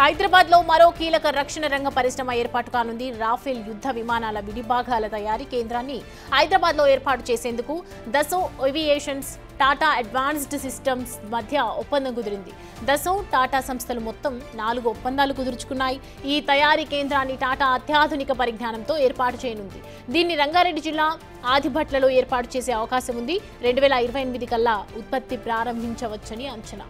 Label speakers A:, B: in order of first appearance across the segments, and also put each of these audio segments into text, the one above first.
A: హైదరాబాద్ లో మరో కీలక రక్షణ రంగ పరిశ్రమ ఏర్పాటు కానుంది. రాఫెల్ యుద్ధ విమానాల విడిభాగాల తయారీ కేంద్రాన్ని హైదరాబాద్ లో ఏర్పాటు చేసేందుకు Dassault aviations, Tata advanced systems మధ్య ఒప్పందం కుదిరింది. దసో, టాటా సంస్థలు మొత్తం 4 ఒప్పందాలు కుదుర్చుకున్నాయి. ఈ తయారీ కేంద్రాన్ని టాటా అత్యాధునిక పరిజ్ఞానంతో ఏర్పాటు చేయనుంది. దీన్ని రంగారెడ్డి జిల్లా ఆదిభట్లలో ఏర్పాటు చేసే అవకాశం ఉంది. 2028 కల్లా ఉత్పత్తి ప్రారంభించవచ్చని అంచనా.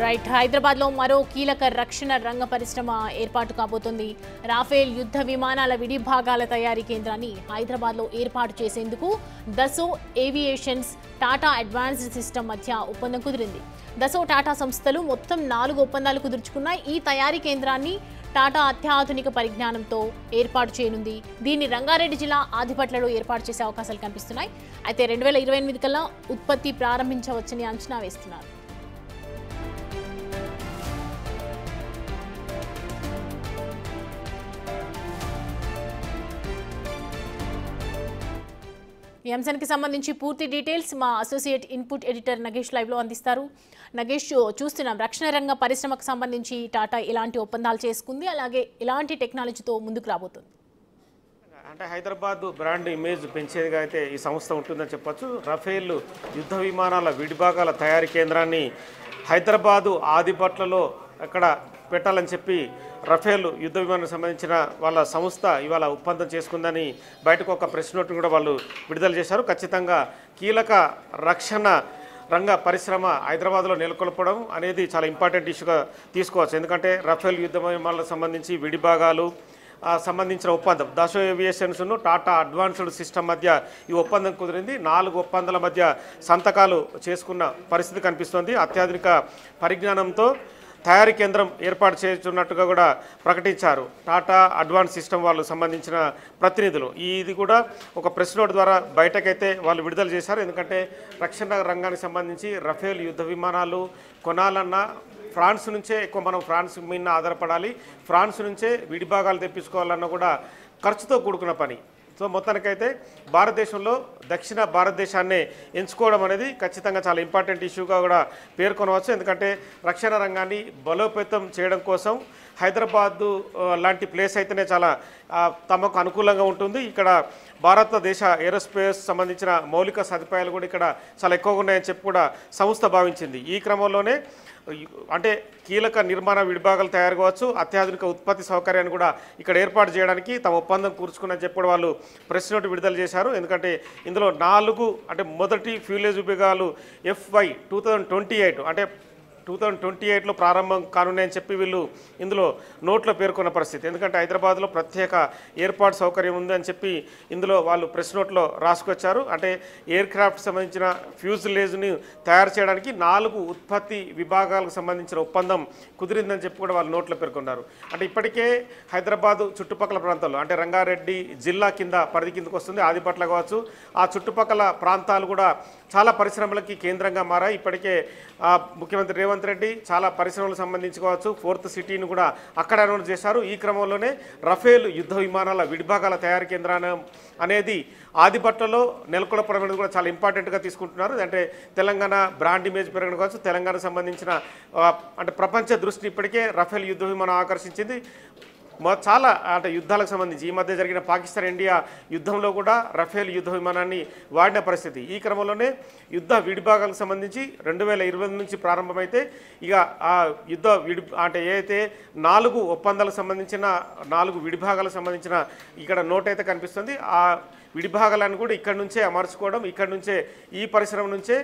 A: రైట్, హైదరాబాద్ లో మరో కీలక రక్షణ రంగ పరిశ్రమ ఏర్పాటు కాబోతోంది. రాఫెల్ యుద్ధ విమానాల విడిభాగాల తయారీ కేంద్రాన్ని హైదరాబాద్ లో ఏర్పాటు చేసేందుకు Dassault aviations, Tata advanced system మధ్య ఒప్పందం కుదిరింది. దసో, టాటా సంస్థలు మొత్తం 4 ఒప్పందాలు కుదుర్చుకున్నాయి. ఈ తయారీ కేంద్రాన్ని టాటా అత్యాధునిక పరిజ్ఞానంతో ఏర్పాటు చేయనుంది. దీన్ని రంగారెడ్డి జిల్లా ఆదిపట్లలో ఏర్పాటు చేసే అవకాశాలు కనిపిస్తున్నాయి. అయితే 2028 కల్లా ఉత్పత్తి ప్రారంభించవచ్చని అంచనా వేస్తున్నారు. ఈ అంశానికి సంబంధించి పూర్తి డీటెయిల్స్ మా అసోసియేట్ ఇన్పుట్ ఎడిటర్ నగేష్ లైవ్లో అందిస్తారు. నగేష్, చూస్తున్నాం రక్షణ రంగ పరిశ్రమకు సంబంధించి టాటా ఎలాంటి ఒప్పందాలు చేసుకుంది, అలాగే ఎలాంటి టెక్నాలజీతో ముందుకు రాబోతుంది?
B: అంటే హైదరాబాద్ బ్రాండ్ ఇమేజ్ పెంచేదిగా అయితే ఈ సంస్థ ఉంటుందని చెప్పొచ్చు. రఫేల్ యుద్ధ విమానాల విడిభాగాల తయారీ కేంద్రాన్ని హైదరాబాదు ఆదిపట్లలో అక్కడ పెట్టాలని చెప్పి రఫేల్ యుద్ధ విమానానికి సంబంధించిన వాళ్ళ సంస్థ ఇవాళ ఒప్పందం చేసుకుందని బయటకు ఒక ప్రెస్ నోట్ని కూడా వాళ్ళు విడుదల చేశారు. ఖచ్చితంగా కీలక రక్షణ రంగ పరిశ్రమ హైదరాబాద్లో నెలకొల్పడం అనేది చాలా ఇంపార్టెంట్ ఇష్యూగా తీసుకోవచ్చు. ఎందుకంటే రఫేల్ యుద్ధ విమానాలకు సంబంధించి విడిభాగాలు సంబంధించిన ఒప్పందం దసో ఏవియేషన్స్ను టాటా అడ్వాన్స్డ్ సిస్టమ్ మధ్య ఈ ఒప్పందం కుదిరింది. 4 ఒప్పందాల మధ్య సంతకాలు చేసుకున్న పరిస్థితి కనిపిస్తోంది. అత్యాధునిక పరిజ్ఞానంతో తయారీ కేంద్రం ఏర్పాటు చేస్తున్నట్టుగా కూడా ప్రకటించారు టాటా అడ్వాన్స్ సిస్టమ్ వాళ్ళు సంబంధించిన ప్రతినిధులు. ఇది కూడా ఒక ప్రెస్ నోట్ ద్వారా బయటకైతే వాళ్ళు విడుదల చేశారు. ఎందుకంటే రక్షణ రంగానికి సంబంధించి రఫేల్ యుద్ధ విమానాలు కొనాలన్నా ఫ్రాన్స్ నుంచే ఎక్కువ మనం ఫ్రాన్స్ మీద ఆధారపడాలి. ఫ్రాన్స్ నుంచే విడిభాగాలు తెప్పించుకోవాలన్నా కూడా ఖర్చుతో కూడుకున్న పని. సో మొత్తానికైతే భారతదేశంలో దక్షిణ భారతదేశాన్నే ఎంచుకోవడం అనేది ఖచ్చితంగా చాలా ఇంపార్టెంట్ ఇష్యూగా కూడా పేర్కొనవచ్చు. ఎందుకంటే రక్షణ రంగాన్ని బలోపేతం చేయడం కోసం హైదరాబాద్ లాంటి ప్లేస్ అయితేనే చాలా తమకు అనుకూలంగా ఉంటుంది. ఇక్కడ భారతదేశ ఏరోస్పేస్ సంబంధించిన మౌలిక సదుపాయాలు కూడా ఇక్కడ చాలా ఎక్కువగా ఉన్నాయని చెప్పి కూడా సంస్థ భావించింది. ఈ క్రమంలోనే అంటే కీలక నిర్మాణ విడిభాగాలు తయారు కావచ్చు, అత్యాధునిక ఉత్పత్తి సౌకర్యాన్ని కూడా ఇక్కడ ఏర్పాటు చేయడానికి తమ ఒప్పందం కూర్చుకున్నని చెప్పి వాళ్ళు ప్రెస్ నోట్ విడుదల చేశారు. ఎందుకంటే ఇందులో 4 అంటే మొదటి ఫ్యూలేజ్ విభాగాలు FY 2028 అంటే 2028లో ప్రారంభం కానున్నాయని చెప్పి వీళ్ళు ఇందులో నోట్లో పేర్కొన్న పరిస్థితి. ఎందుకంటే హైదరాబాద్లో ప్రత్యేక ఏర్పాటు సౌకర్యం ఉందని చెప్పి ఇందులో వాళ్ళు ప్రెస్ నోట్లో రాసుకొచ్చారు. అంటే ఎయిర్ క్రాఫ్ట్ సంబంధించిన ఫ్యూజిలేజ్ని తయారు చేయడానికి 4 ఉత్పత్తి విభాగాలకు సంబంధించిన ఒప్పందం కుదిరిందని చెప్పి కూడా వాళ్ళు నోట్లో పేర్కొన్నారు. అంటే ఇప్పటికే హైదరాబాదు చుట్టుపక్కల ప్రాంతాల్లో అంటే రంగారెడ్డి జిల్లా కింద పరిధి కిందకు వస్తుంది, ఆదిపట్ల కావచ్చు, ఆ చుట్టుపక్కల ప్రాంతాలు కూడా చాలా పరిశ్రమలకి కేంద్రంగా మారాయి. ఇప్పటికే ముఖ్యమంత్రి రేవంత్ రెడ్డి చాలా పరిశ్రమలకు సంబంధించి కావచ్చు 4th సిటీని కూడా అక్కడ అనౌన్స్ చేశారు. ఈ క్రమంలోనే రఫేల్ యుద్ధ విమానాల విడిభాగాల తయారీ కేంద్రాన్ని అనేది ఆదిపట్లలో నెలకొల్పడం అనేది కూడా చాలా ఇంపార్టెంట్గా తీసుకుంటున్నారు. అంటే తెలంగాణ బ్రాండ్ ఇమేజ్ పెరగడం కావచ్చు, తెలంగాణకు సంబంధించిన అంటే ప్రపంచ దృష్టిని ఇప్పటికే రఫేల్ యుద్ధ విమానం ఆకర్షించింది. చాలా అంటే యుద్ధాలకు సంబంధించి ఈ మధ్య జరిగిన పాకిస్తాన్ ఇండియా యుద్ధంలో కూడా రఫేల్ యుద్ధ విమానాన్ని వాడిన పరిస్థితి. ఈ క్రమంలోనే యుద్ధ విడిభాగాలకు సంబంధించి 2020 నుంచి ప్రారంభమైతే ఇక ఆ యుద్ధ అంటే ఏదైతే 4 ఒప్పందాలకు సంబంధించిన 4 విడిభాగాలకు సంబంధించిన ఇక్కడ నోట్ అయితే కనిపిస్తుంది. ఆ విడిభాగాలను కూడా ఇక్కడ నుంచే అమర్చుకోవడం, ఇక్కడ నుంచే ఈ పరిశ్రమ నుంచే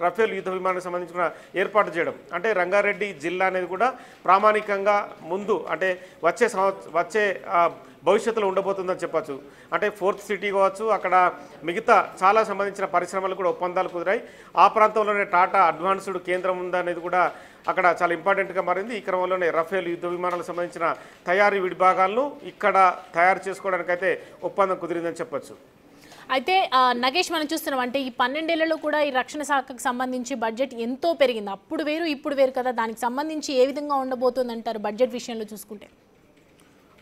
B: రఫేల్ యుద్ధ విమానానికి సంబంధించిన ఏర్పాటు చేయడం. అంటే రంగారెడ్డి జిల్లా అనేది కూడా ప్రామాణికంగా ముందు అంటే వచ్చే భవిష్యత్తులో ఉండబోతుందని చెప్పచ్చు. అంటే 4th సిటీ కావచ్చు, అక్కడ మిగతా చాలా సంబంధించిన పరిశ్రమలు కూడా ఒప్పందాలు కుదిరాయి. ఆ ప్రాంతంలోనే టాటా అడ్వాన్స్డ్ కేంద్రం ఉందనేది కూడా అక్కడ చాలా ఇంపార్టెంట్గా మారింది. ఈ క్రమంలోనే రఫేల్ యుద్ధ విమానాలకు సంబంధించిన తయారీ విడిభాగాలను ఇక్కడ తయారు చేసుకోవడానికైతే ఒప్పందం కుదిరిందని చెప్పొచ్చు.
A: అయితే నగేష్, మనం చూస్తున్నాం అంటే ఈ 12 ఏళ్లలో కూడా ఈ రక్షణ శాఖకు సంబంధించి బడ్జెట్ ఎంతో పెరిగింది. అప్పుడు వేరు ఇప్పుడు వేరు కదా, దానికి సంబంధించి ఏ విధంగా ఉండబోతుంది అంటారు బడ్జెట్ విషయంలో చూసుకుంటే?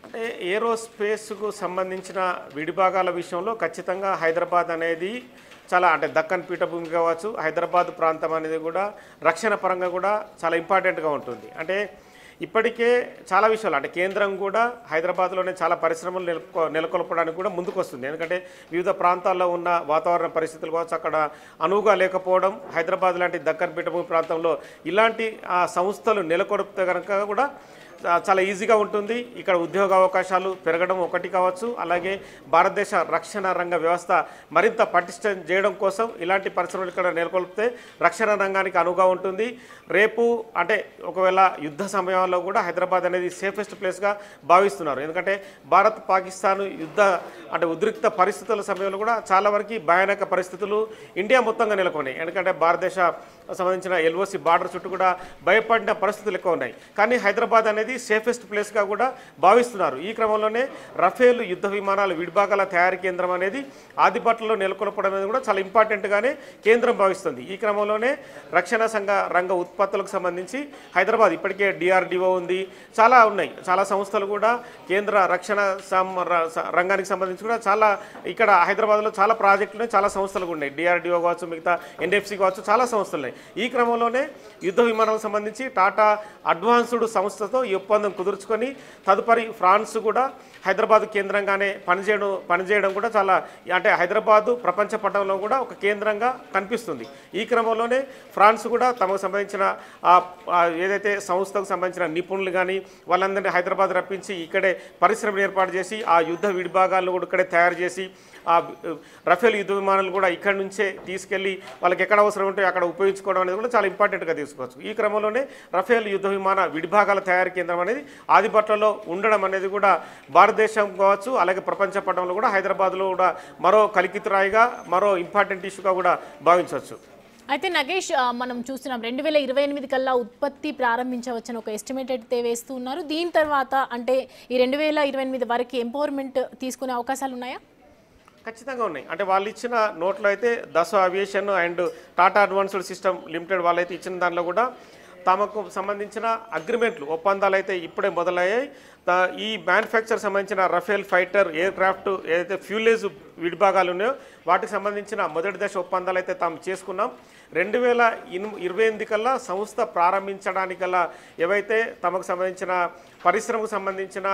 B: అంటే ఏరోస్పేస్కు సంబంధించిన విడిభాగాల విషయంలో ఖచ్చితంగా హైదరాబాద్ అనేది చాలా అంటే దక్కన్ పీఠభూమి కావచ్చు, హైదరాబాద్ ప్రాంతం అనేది కూడా రక్షణ పరంగా కూడా చాలా ఇంపార్టెంట్గా ఉంటుంది. అంటే ఇప్పటికే చాలా విషయాలు అంటే కేంద్రం కూడా హైదరాబాద్లోనే చాలా పరిశ్రమలు నెలకొల్పడానికి కూడా ముందుకు వస్తుంది. ఎందుకంటే వివిధ ప్రాంతాల్లో ఉన్న వాతావరణ పరిస్థితులు కావచ్చు, అక్కడ అనువుగా లేకపోవడం, హైదరాబాద్ లాంటి దక్కన్ పీఠభూమి ప్రాంతంలో ఇలాంటి సంస్థలు నెలకొల్పితే కనుక కూడా చాలా ఈజీగా ఉంటుంది. ఇక్కడ ఉద్యోగ అవకాశాలు పెరగడం ఒకటి కావచ్చు, అలాగే భారతదేశ రక్షణ రంగ వ్యవస్థ మరింత పటిష్టం చేయడం కోసం ఇలాంటి పరిశ్రమలు ఇక్కడ నెలకొల్పితే రక్షణ రంగానికి అనువుగా ఉంటుంది. రేపు అంటే ఒకవేళ యుద్ధ సమయంలో కూడా హైదరాబాద్ అనేది సేఫెస్ట్ ప్లేస్గా భావిస్తున్నారు. ఎందుకంటే భారత్ పాకిస్తాన్ యుద్ధ అంటే ఉద్రిక్త పరిస్థితుల సమయంలో కూడా చాలా వరకు భయానక పరిస్థితులు ఇండియా మొత్తంగా నెలకొన్నాయి. ఎందుకంటే భారతదేశ సంబంధించిన ఎల్ఓసి బార్డర్ చుట్టూ కూడా భయపడిన పరిస్థితులు ఎక్కువ ఉన్నాయి. కానీ హైదరాబాద్ అనేది సేఫెస్ట్ ప్లేస్గా కూడా భావిస్తున్నారు. ఈ క్రమంలోనే రఫేల్ యుద్ధ విమానాల విడిభాగాల తయారీ కేంద్రం అనేది ఆదిబట్లలో నెలకొల్పడం అనేది కూడా చాలా ఇంపార్టెంట్గానే కేంద్రం భావిస్తుంది. ఈ క్రమంలోనే రక్షణ రంగ ఉత్పత్తులకు సంబంధించి హైదరాబాద్ ఇప్పటికే డిఆర్డిఓ ఉంది, చాలా ఉన్నాయి. చాలా సంస్థలు కూడా కేంద్ర రక్షణ రంగానికి సంబంధించి కూడా చాలా ఇక్కడ హైదరాబాద్లో చాలా ప్రాజెక్టులు చాలా సంస్థలు ఉన్నాయి. డిఆర్డిఓ కావచ్చు, మిగతా ఎన్ఎఫ్సి కావచ్చు, చాలా సంస్థలు ఉన్నాయి. ఈ క్రమంలోనే యుద్ధ విమానాలకు సంబంధించి టాటా అడ్వాన్స్డ్ సంస్థతో ఈ ఒప్పందం కుదుర్చుకొని తదుపరి ఫ్రాన్స్ కూడా హైదరాబాద్ కేంద్రంగానే పనిచేయడం కూడా చాలా అంటే హైదరాబాదు ప్రపంచ పటంలో కూడా ఒక కేంద్రంగా కనిపిస్తుంది. ఈ క్రమంలోనే ఫ్రాన్స్ కూడా తమకు సంబంధించిన ఏదైతే సంస్థకు సంబంధించిన నిపుణులు కానీ వాళ్ళందరినీ హైదరాబాద్ రప్పించి ఇక్కడే పరిశ్రమలు ఏర్పాటు చేసి ఆ యుద్ధ విడిభాగాలను కూడా ఇక్కడే తయారు చేసి ఆ రఫేల్ యుద్ధ విమానాలు కూడా ఇక్కడి నుంచే తీసుకెళ్ళి వాళ్ళకి ఎక్కడ అవసరం ఉంటే అక్కడ ఉపయోగించుకోవడం అనేది కూడా చాలా ఇంపార్టెంట్గా తీసుకోవచ్చు. ఈ క్రమంలోనే రఫేల్ యుద్ధ విమాన విడిభాగాల తయారీ కేంద్రం అనేది ఆదిబట్లలో ఉండడం అనేది కూడా భారతదేశం కావచ్చు, అలాగే ప్రపంచ పటంలో కూడా హైదరాబాద్లో కూడా మరో కలికితురాయిగా మరో ఇంపార్టెంట్ ఇష్యూగా కూడా భావించవచ్చు.
A: అయితే నగేష్, మనం చూస్తున్నాం 2028 కల్లా ఉత్పత్తి ప్రారంభించవచ్చని ఒక ఎస్టిమేట్ అయితే వేస్తూ ఉన్నారు. దీని తర్వాత అంటే ఈ 2028 వరకు ఎంపవర్మెంట్ తీసుకునే అవకాశాలు ఉన్నాయా?
B: ఖచ్చితంగా ఉన్నాయి. అంటే వాళ్ళు ఇచ్చిన నోట్లో అయితే Dassault aviation and Tata advanced system limited వాళ్ళైతే ఇచ్చిన దానిలో కూడా తమకు సంబంధించిన అగ్రిమెంట్లు ఒప్పందాలు అయితే ఇప్పుడే మొదలయ్యాయి. ఈ మ్యానుఫ్యాక్చర్ సంబంధించిన రఫేల్ ఫైటర్ ఎయిర్ క్రాఫ్ట్ ఏదైతే ఫ్యూలేజ్ విడిభాగాలు ఉన్నాయో వాటికి సంబంధించిన మొదటి దశ ఒప్పందాలు అయితే తాము చేసుకున్నాం. 2028 కల్లా సంస్థ ప్రారంభించడానికల్లా ఏవైతే తమకు సంబంధించిన పరిశ్రమకు సంబంధించిన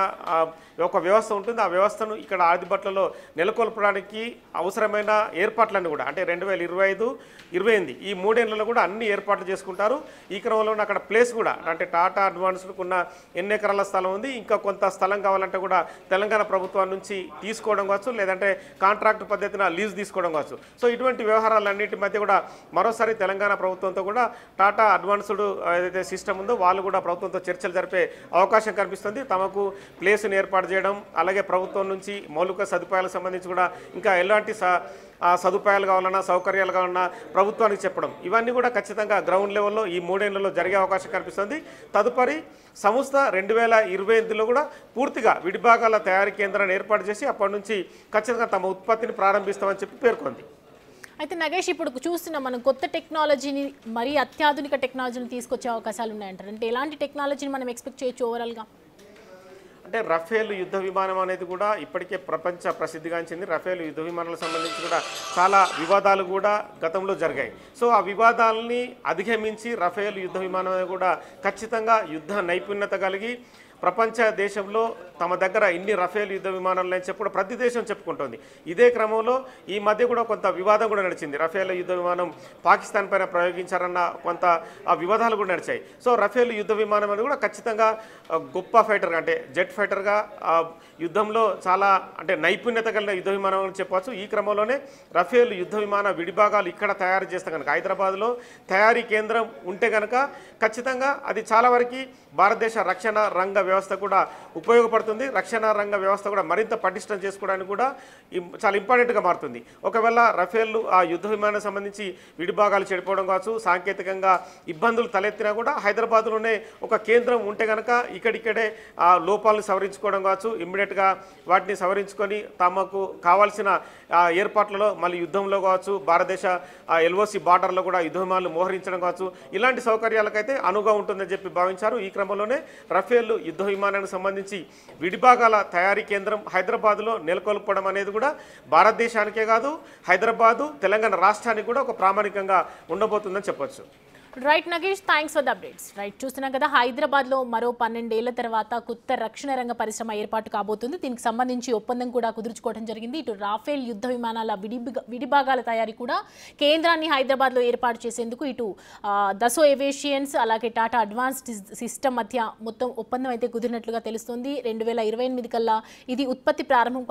B: ఒక వ్యవస్థ ఉంటుంది, ఆ వ్యవస్థను ఇక్కడ ఆదిబట్లలో నెలకొల్పడానికి అవసరమైన ఏర్పాట్లన్నీ కూడా అంటే 2025, 2028 ఈ 3 ఏళ్లలో కూడా అన్ని ఏర్పాట్లు చేసుకుంటారు. ఈ క్రమంలో అక్కడ ప్లేస్ కూడా అంటే టాటా అడ్వాన్స్డ్కు ఉన్న ఎన్ని ఎకరాల స్థలం ఉంది, ఇంకా కొంత స్థలం కావాలంటే కూడా తెలంగాణ ప్రభుత్వం నుంచి తీసుకోవడం కావచ్చు, లేదంటే కాంట్రాక్ట్ పద్ధతిన లీజ్ తీసుకోవడం కావచ్చు. సో ఇటువంటి వ్యవహారాలన్నింటి మధ్య కూడా మరోసారి తెలంగాణ ప్రభుత్వంతో కూడా టాటా అడ్వాన్స్డ్ ఏదైతే సిస్టమ్ ఉందో వాళ్ళు కూడా ప్రభుత్వంతో చర్చలు జరిపే అవకాశం కనిపిస్తుంది. తమకు ప్లేస్ని ఏర్పాటు చేయడం, అలాగే ప్రభుత్వం నుంచి మౌలిక సదుపాయాలకు సంబంధించి కూడా ఇంకా ఎలాంటి సదుపాయాలు కావాలన్నా సౌకర్యాలు కావాలన్నా ప్రభుత్వానికి చెప్పడం, ఇవన్నీ కూడా ఖచ్చితంగా గ్రౌండ్ లెవెల్లో ఈ 3 ఏళ్లలో జరిగే అవకాశం కనిపిస్తుంది. తదుపరి సంస్థ 2028లో కూడా పూర్తిగా విడిభాగాల తయారీ కేంద్రాన్ని ఏర్పాటు చేసి అప్పటి నుంచి ఖచ్చితంగా తమ ఉత్పత్తిని ప్రారంభిస్తామని చెప్పి పేర్కొంది.
A: అయితే నగేష్, ఇప్పుడు చూస్తున్నాం మనం కొత్త టెక్నాలజీని మరీ అత్యాధునిక టెక్నాలజీని తీసుకొచ్చే అవకాశాలు ఉన్నాయంటారు. అంటే ఎలాంటి టెక్నాలజీని మనం ఎక్స్పెక్ట్ చేయొచ్చు ఓవరాల్గా?
B: అంటే రఫేల్ యుద్ధ విమానం అనేది కూడా ఇప్పటికే ప్రపంచ ప్రసిద్ధిగాంచింది. రఫేల్ యుద్ధ విమానాలకు సంబంధించి కూడా చాలా వివాదాలు కూడా గతంలో జరిగాయి. సో ఆ వివాదాలని అధిగమించి రఫేల్ యుద్ధ విమానం కూడా ఖచ్చితంగా యుద్ధ నైపుణ్యత కలిగి ప్రపంచ దేశంలో తమ దగ్గర ఇన్ని రఫేల్ యుద్ధ విమానాలు అని చెప్పి కూడా ప్రతి దేశం చెప్పుకుంటుంది. ఇదే క్రమంలో ఈ మధ్య కూడా కొంత వివాదం కూడా నడిచింది. రఫేల్ యుద్ధ విమానం పాకిస్తాన్ పైన ప్రయోగించారన్న కొంత వివాదాలు కూడా నడిచాయి. సో రఫేల్ యుద్ధ విమానం అనేది కూడా ఖచ్చితంగా గొప్ప ఫైటర్ అంటే జెట్ ఫైటర్గా యుద్ధంలో చాలా అంటే నైపుణ్యత కలిగిన యుద్ధ విమానం అని చెప్పవచ్చు. ఈ క్రమంలోనే రఫేల్ యుద్ధ విమాన విడిభాగాలు ఇక్కడ తయారు చేస్తే కనుక హైదరాబాద్లో తయారీ కేంద్రం ఉంటే కనుక ఖచ్చితంగా అది చాలా వరకు భారతదేశ రక్షణ రంగ వ్యవస్థ కూడా ఉపయోగపడుతుంది. రక్షణ రంగ వ్యవస్థ కూడా మరింత పటిష్టం చేసుకోవడానికి కూడా చాలా ఇంపార్టెంట్గా మారుతుంది. ఒకవేళ రఫేల్ ఆ యుద్ధ విమానానికి సంబంధించి విడిభాగాలు చెడిపోవడం కావచ్చు, సాంకేతికంగా ఇబ్బందులు తలెత్తినా కూడా హైదరాబాద్లోనే ఒక కేంద్రం ఉంటే కనుక ఇక్కడిక్కడే ఆ లోపాలను సవరించుకోవడం కావచ్చు, ఇమ్మీడియట్గా వాటిని సవరించుకొని తమకు కావాల్సిన ఏర్పాట్లలో మళ్ళీ యుద్ధంలో కావచ్చు, భారతదేశ ఎల్ఓసి బార్డర్లో కూడా యుద్ధ విమానాలు మోహరించడం కావచ్చు, ఇలాంటి సౌకర్యాలకైతే అనువుగా ఉంటుందని చెప్పి భావించారు. ఈ క్రమంలోనే రఫేల్ యుద్ధ యుద్ధ విమానానికి సంబంధించి విడిభాగాల తయారీ కేంద్రం హైదరాబాద్లో నెలకొల్పడం అనేది కూడా భారతదేశానికే కాదు హైదరాబాదు తెలంగాణ రాష్ట్రానికి కూడా ఒక ప్రామాణికంగా ఉండబోతుందని చెప్పొచ్చు.
A: Right Nagesh, thanks for the updates. Right, చూస్తున్నాం కదా, హైదరాబాద్లో మరో 12 ఏళ్ల తర్వాత కొత్త రక్షణ రంగ పరిశ్రమ ఏర్పాటు కాబోతుంది. దీనికి సంబంధించి ఒప్పందం కూడా కుదుర్చుకోవడం జరిగింది. ఇటు రాఫేల్ యుద్ధ విమానాల విడిభాగాల తయారీ కూడా కేంద్రాన్ని హైదరాబాద్లో ఏర్పాటు చేసేందుకు ఇటు దసో ఏవియేషన్స్ అలాగే టాటా అడ్వాన్స్డ్ సిస్టమ్ మధ్య మొత్తం ఒప్పందం అయితే కుదిరినట్లుగా తెలుస్తుంది. 2028 కల్లా ఇది ఉత్పత్తి ప్రారంభం